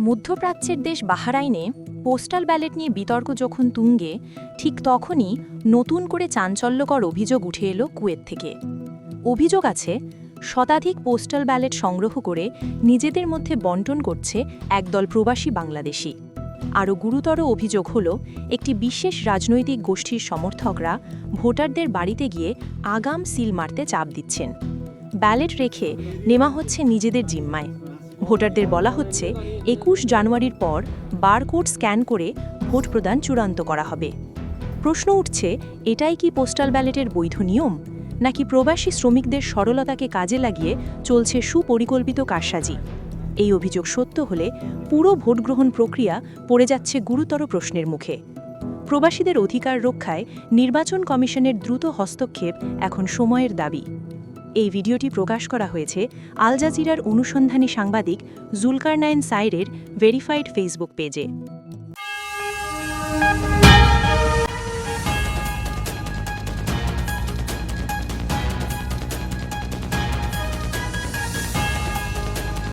মধ্যপ্রাচ্যের দেশ বাহরাইনে postal ballot নিয়ে বিতর্ক যখন তুঙ্গে, ঠিক তখনই নতুন করে চাঞ্চল্যকর অভিযোগ উঠে এলো কুয়েত থেকে। অভিযোগ আছে, শতাধিক পোস্টাল ব্যালট সংগ্রহ করে নিজেদের মধ্যে বণ্টন করছে একদল প্রবাসী বাংলাদেশি। আরও গুরুতর অভিযোগ হল, একটি বিশেষ রাজনৈতিক গোষ্ঠীর সমর্থকরা ভোটারদের বাড়িতে গিয়ে আগাম সিল মারতে চাপ দিচ্ছেন। ব্যালট রেখে নেওয়া হচ্ছে নিজেদের জিম্মায়। ভোটারদের বলা হচ্ছে ২১ জানুয়ারির পর বারকোড স্ক্যান করে ভোট প্রদান চূড়ান্ত করা হবে। প্রশ্ন উঠছে, এটাই কি পোস্টাল ব্যালটের বৈধ নিয়ম, নাকি প্রবাসী শ্রমিকদের সরলতাকে কাজে লাগিয়ে চলছে সুপরিকল্পিত কারসাজি? এই অভিযোগ সত্য হলে পুরো ভোটগ্রহণ প্রক্রিয়া পড়ে যাচ্ছে গুরুতর প্রশ্নের মুখে। প্রবাসীদের অধিকার রক্ষায় নির্বাচন কমিশনের দ্রুত হস্তক্ষেপ এখন সময়ের দাবি। এই ভিডিওটি প্রকাশ করা হয়েছে আল জাজিরার অনুসন্ধানী সাংবাদিক জুলকারনাইন সাইরের ভেরিফাইড ফেসবুক পেজে।